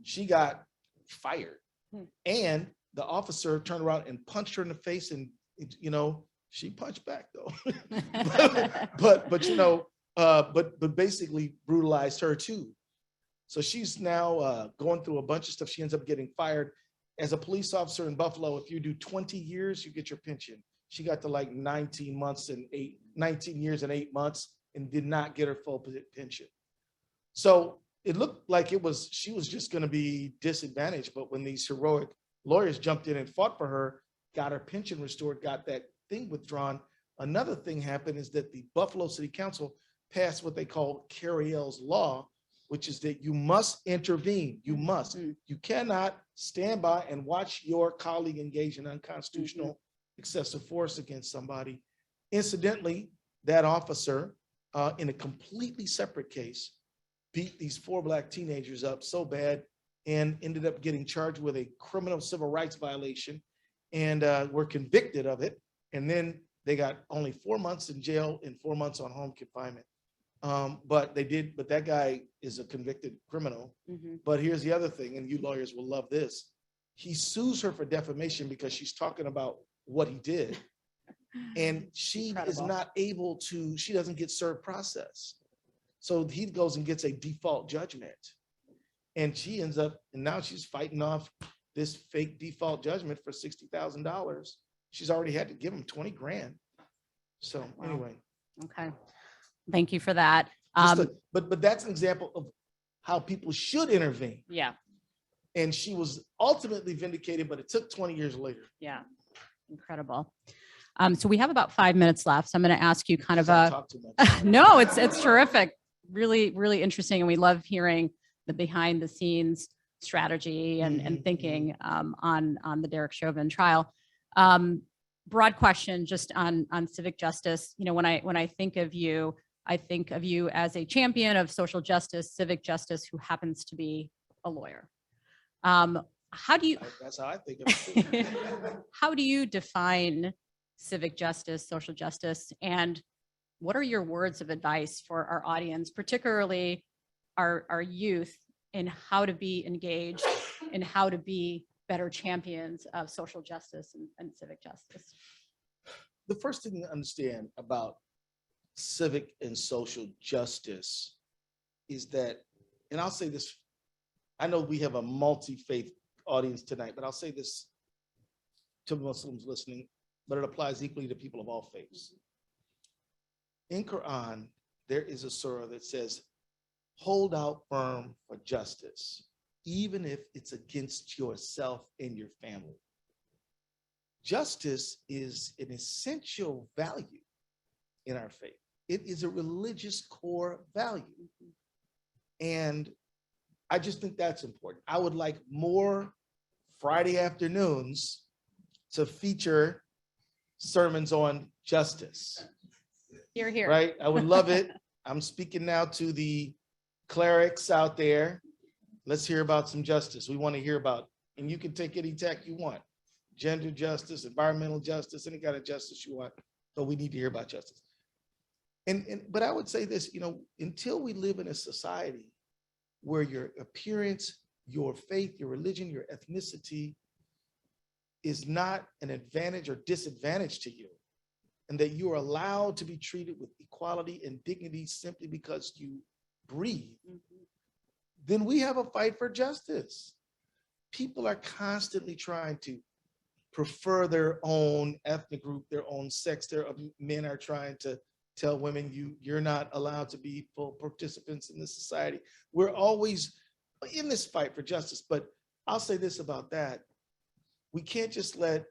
She got fired. And the officer turned around and punched her in the face, and she punched back though. but basically brutalized her too. So she's now going through a bunch of stuff. She ends up getting fired. As a police officer in Buffalo, if you do 20 years, you get your pension. She got to like 19 years and 8 months and did not get her full pension. So it looked like she was just going to be disadvantaged. But when these heroic lawyers jumped in and fought for her, got her pension restored, got that thing withdrawn, another thing happened is that the Buffalo City Council passed what they call Carriel's Law, which is that you must intervene. You must. You cannot stand by and watch your colleague engage in unconstitutional excessive force against somebody. Incidentally, that officer, in a completely separate case, beat these 4 Black teenagers up so bad and ended up getting charged with a criminal civil rights violation and were convicted of it. And then they got only 4 months in jail and 4 months on home confinement. But that guy is a convicted criminal. But here's the other thing, and you lawyers will love this. He sues her for defamation because she's talking about what he did. And she is not able to, she doesn't get served process. So he goes and gets a default judgment. And she ends up, and now she's fighting off this fake default judgment for $60,000. She's already had to give him 20 grand. So anyway. Okay. Thank you for that. But that's an example of how people should intervene. Yeah. And she was ultimately vindicated, but it took 20 years later. Yeah. Incredible. So we have about 5 minutes left. So I'm going to ask you kind of no, it's terrific. Really, really interesting. And we love hearing the behind the scenes strategy and thinking on the Derek Chauvin trial. Broad question just on civic justice. You know, when I think of you as a champion of social justice, civic justice, who happens to be a lawyer. How do you? That's how I think of it. How do you define civic justice, social justice, and what are your words of advice for our audience, particularly our youth, in how to be engaged and how to be better champions of social justice and civic justice? The first thing to understand about civic and social justice is that, and I'll say this, I know we have a multi-faith audience tonight, but I'll say this to Muslims listening, but it applies equally to people of all faiths. In Quran, there is a surah that says, hold out firm for justice, even if it's against yourself and your family. Justice is an essential value in our faith. It is a religious core value. And I just think that's important. I would like more Friday afternoons to feature sermons on justice. Hear, hear. Right? I would love it. I'm speaking now to the clerics out there. Let's hear about some justice. We want to hear about, and you can take any tack you want. Gender justice, environmental justice, any kind of justice you want, but we need to hear about justice. But I would say this, you know, until we live in a society where your appearance, your faith, your religion, your ethnicity is not an advantage or disadvantage to you, and that you are allowed to be treated with equality and dignity simply because you breathe, then we have a fight for justice. People are constantly trying to prefer their own ethnic group, their own sex. Men are trying to tell women, you're not allowed to be full participants in this society. We're always in this fight for justice. But I'll say this about that. We can't just let,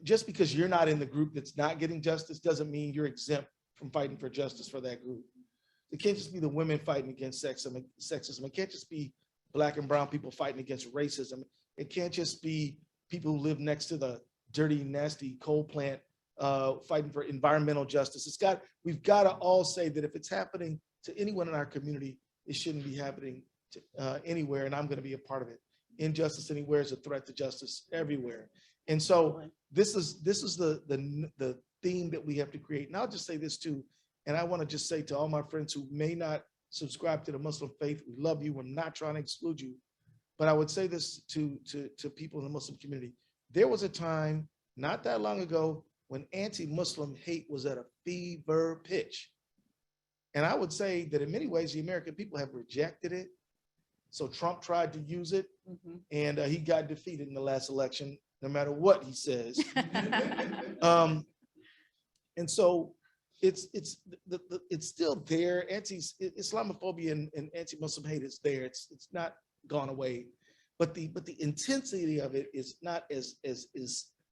just because you're not in the group that's not getting justice doesn't mean you're exempt from fighting for justice for that group. It can't just be the women fighting against sexism. It can't just be Black and brown people fighting against racism. It can't just be people who live next to the dirty, nasty coal plant fighting for environmental justice. We've got to all say that if it's happening to anyone in our community, it shouldn't be happening to anywhere, and I'm going to be a part of it. Injustice anywhere is a threat to justice everywhere. And so this is the theme that we have to create. And I'll just say this too, and I want to just say to all my friends who may not subscribe to the Muslim faith, we love you. We're not trying to exclude you. But I would say this to people in the Muslim community. There was a time not that long ago when anti-Muslim hate was at a fever pitch. And I would say that in many ways, the American people have rejected it. So Trump tried to use it, and he got defeated in the last election, no matter what he says. And so it's still there. Islamophobia and anti-Muslim hate is there. It's not gone away, but the intensity of it is not as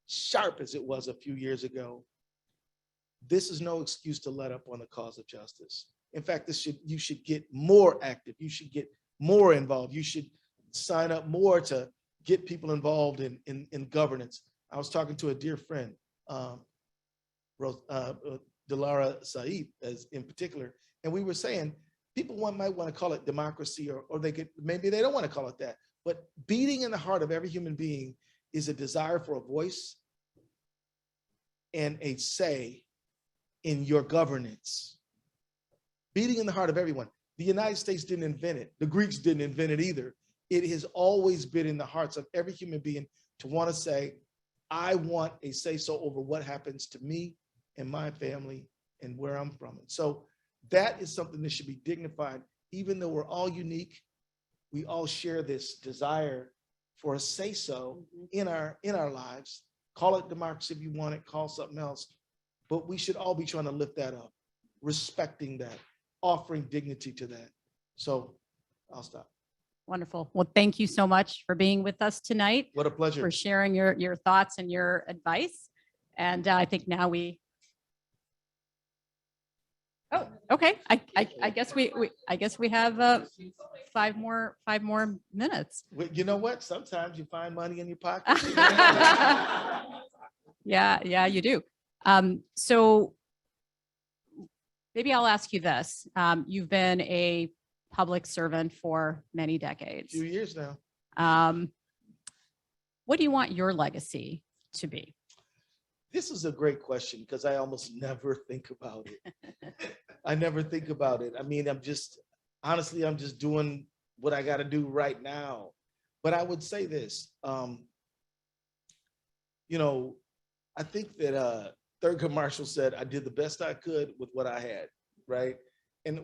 sharp as it was a few years ago. This is no excuse to let up on the cause of justice. In fact, you should get more active. You should get more involved. You should sign up more to get people involved in governance. I was talking to a dear friend, Delara Saeed, as in particular, and we were saying people might want to call it democracy, or maybe they don't want to call it that. But beating in the heart of every human being is a desire for a voice and a say in your governance. Beating in the heart of everyone. The United States didn't invent it. The Greeks didn't invent it either. It has always been in the hearts of every human being to want to say, I want a say-so over what happens to me and my family and where I'm from. And so that is something that should be dignified. Even though we're all unique, we all share this desire for a say-so in our lives. Call it democracy if you want it, call something else. But we should all be trying to lift that up, respecting that, offering dignity to that. So I'll stop. Wonderful. Well, thank you so much for being with us tonight. What a pleasure. For sharing your thoughts and your advice. And I think now oh, okay. I guess we have 5 more minutes. You know what? Sometimes you find money in your pocket. Yeah, you do. So maybe I'll ask you this. You've been a public servant for many decades. A few years now. What do you want your legacy to be? This is a great question because I almost never think about it. I never think about it. I mean, I'm just doing what I got to do right now. But I would say this, I think that Thurgood Marshall said, I did the best I could with what I had, right? And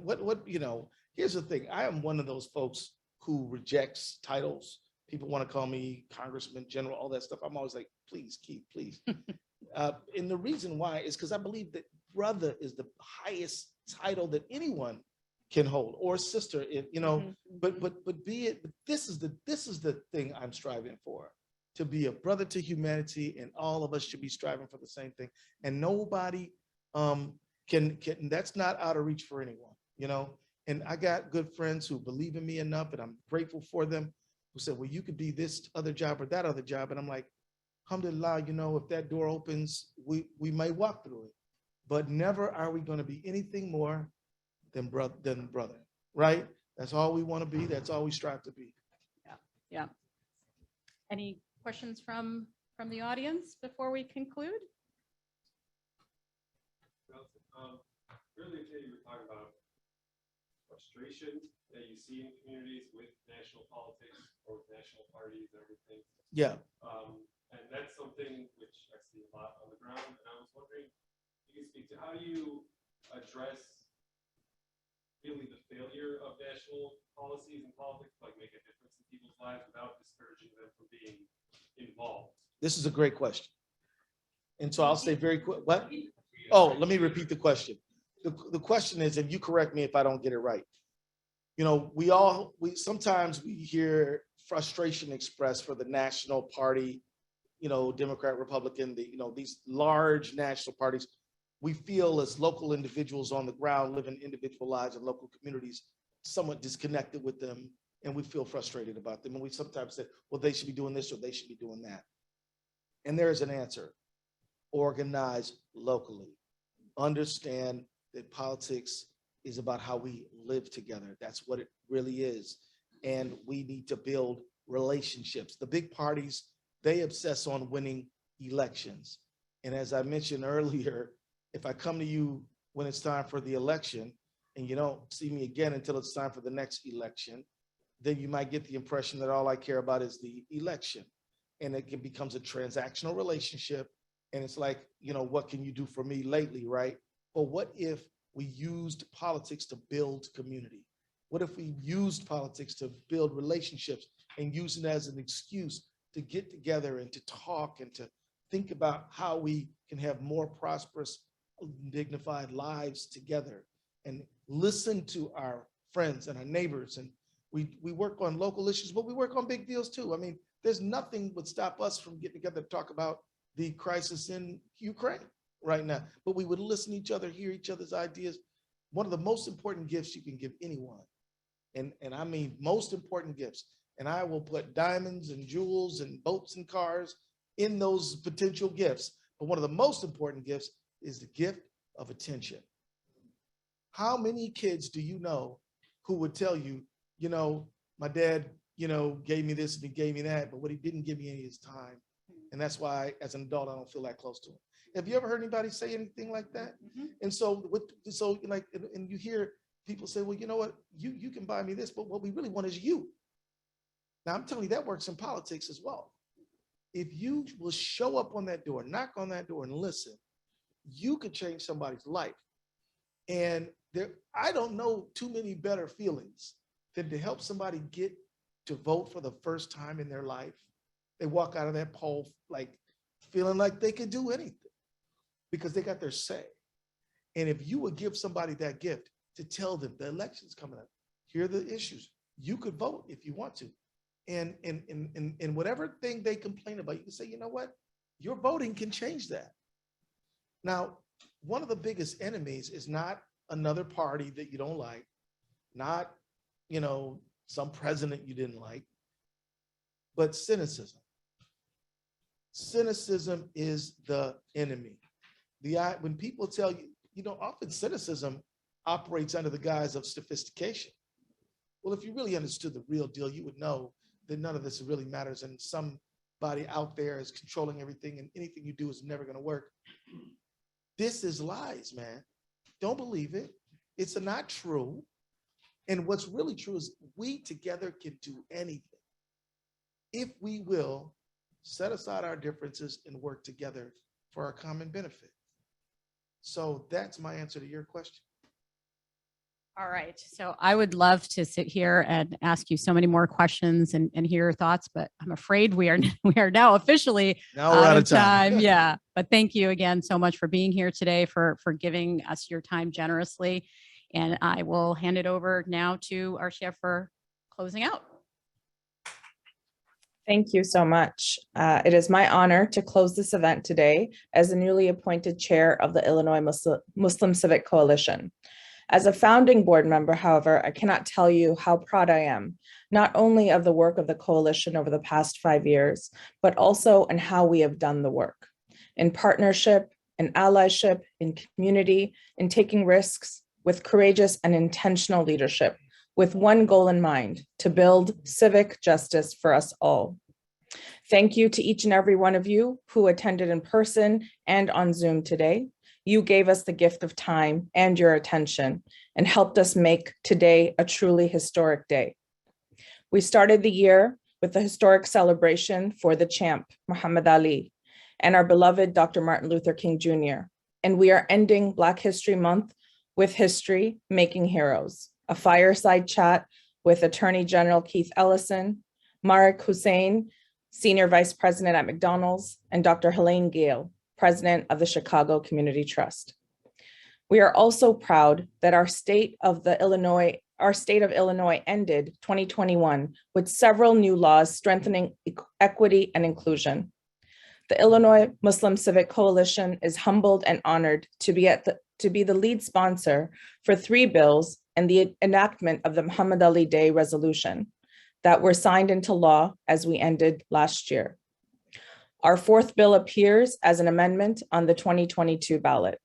here's the thing. I am one of those folks who rejects titles. People want to call me congressman, general, all that stuff. I'm always like, please, Keith, please. And the reason why is because I believe that brother is the highest title that anyone can hold, or sister, but be it. But this is the thing I'm striving for, to be a brother to humanity, and all of us should be striving for the same thing. And nobody can that's not out of reach for anyone, And I got good friends who believe in me enough, and I'm grateful for them, who said, well, you could be this other job or that other job. And I'm like, alhamdulillah, if that door opens, we may walk through it. But never are we going to be anything more than brother, right? That's all we want to be. That's all we strive to be. Yeah. Any questions from the audience before we conclude? Earlier today, you were talking about frustration that you see in communities with national politics or with national parties and everything. Yeah. And that's something which I see a lot on the ground. And I was wondering if you could speak to how do you address really the failure of national policies and politics, like make a difference in people's lives without discouraging them from being involved? This is a great question. And so I'll say very quick, what? Oh, let me repeat the question. The question is, and you correct me if I don't get it right. Sometimes we hear frustration expressed for the national party, Democrat, Republican, these large national parties. We feel as local individuals on the ground, living individual lives in local communities, somewhat disconnected with them, and we feel frustrated about them. And we sometimes say, well, they should be doing this or they should be doing that. And there is an answer. Organize locally. Understand that politics is about how we live together. That's what it really is. And we need to build relationships. The big parties, they obsess on winning elections. And as I mentioned earlier, if I come to you when it's time for the election and you don't see me again until it's time for the next election, then you might get the impression that all I care about is the election. And it becomes a transactional relationship. And it's like, what can you do for me lately, right? But what if we used politics to build community? What if we used politics to build relationships and use it as an excuse to get together and to talk and to think about how we can have more prosperous, dignified lives together, and listen to our friends and our neighbors. And we work on local issues, but we work on big deals too. I mean, there's nothing would stop us from getting together to talk about the crisis in Ukraine right now, but we would listen to each other, hear each other's ideas. One of the most important gifts you can give anyone, and I mean most important gifts, and I will put diamonds and jewels and boats and cars in those potential gifts, but one of the most important gifts is the gift of attention. How many kids do you know who would tell you, you know, my dad, you know, gave me this and he gave me that, but what he didn't give me any of his time. And that's why as an adult, I don't feel that close to him. Have you ever heard anybody say anything like that? Mm-hmm. And so like, and you hear people say, well, you know what, you can buy me this, but what we really want is you. Now I'm telling you, that works in politics as well. If you will show up on that door, knock on that door and listen, you could change somebody's life. And I don't know too many better feelings than to help somebody get to vote for the first time in their life. They walk out of that poll like feeling like they could do anything because they got their say. And if you would give somebody that gift to tell them the election's coming up, here are the issues, you could vote if you want to. And whatever thing they complain about, you can say, you know what, your voting can change that. Now, one of the biggest enemies is not another party that you don't like, not, you know, some president you didn't like, but cynicism. Cynicism is the enemy. When people tell you, you know, often cynicism operates under the guise of sophistication. Well, if you really understood the real deal, you would know that none of this really matters and somebody out there is controlling everything and anything you do is never going to work. This is lies, man. Don't believe it. It's not true. And what's really true is we together can do anything if we will set aside our differences and work together for our common benefit. So that's my answer to your question. All right. So I would love to sit here and ask you so many more questions and hear your thoughts, but I'm afraid we are now officially out of time. Yeah. But thank you again so much for being here today, for giving us your time generously. And I will hand it over now to our chef for closing out. Thank you so much. It is my honor to close this event today as the newly appointed chair of the Illinois Muslim Civic Coalition. As a founding board member, however, I cannot tell you how proud I am, not only of the work of the coalition over the past 5 years, but also in how we have done the work, in partnership, in allyship, in community, in taking risks, with courageous and intentional leadership, with one goal in mind, to build civic justice for us all. Thank you to each and every one of you who attended in person and on Zoom today. You gave us the gift of time and your attention and helped us make today a truly historic day. We started the year with the historic celebration for the champ, Muhammad Ali, and our beloved Dr. Martin Luther King Jr. And we are ending Black History Month with history making heroes, a fireside chat with Attorney General Keith Ellison, Mahrukh Hussain, Senior Vice President at McDonald's, and Dr. Helene Gayle, President of the Chicago Community Trust. We are also proud that our state of Illinois ended 2021 with several new laws strengthening equity and inclusion. The Illinois Muslim Civic Coalition is humbled and honored to be the lead sponsor for 3 bills and the enactment of the Muhammad Ali Day resolution that were signed into law as we ended last year. Our 4th bill appears as an amendment on the 2022 ballot.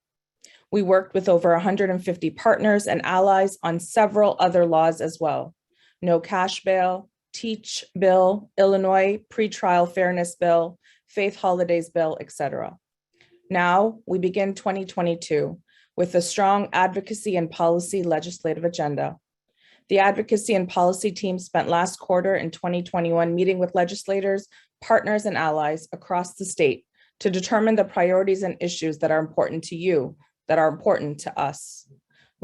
We worked with over 150 partners and allies on several other laws as well. No cash bail, Teach bill, Illinois pretrial fairness bill, faith holidays bill, etc. Now we begin 2022 with a strong advocacy and policy legislative agenda. The advocacy and policy team spent last quarter in 2021 meeting with legislators, partners, and allies across the state to determine the priorities and issues that are important to you, that are important to us.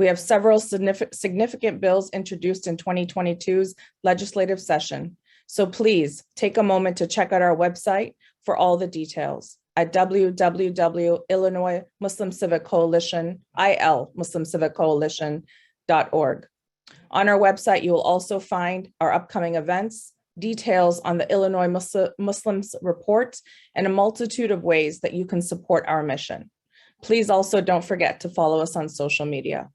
We have several significant bills introduced in 2022's legislative session. So please take a moment to check out our website for all the details at www.illinois Muslim Civic Coalition, ilmuslimciviccoalition.org. On our website, you will also find our upcoming events, details on the Illinois Muslims Report, and a multitude of ways that you can support our mission. Please also don't forget to follow us on social media.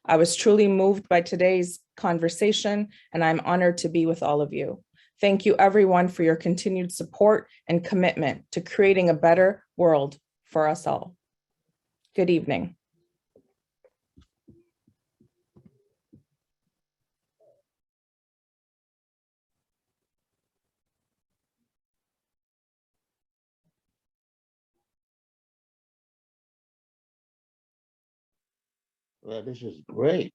I was truly moved by today's conversation, and I'm honored to be with all of you. Thank you, everyone, for your continued support and commitment to creating a better world for us all. Good evening. Well, this is great.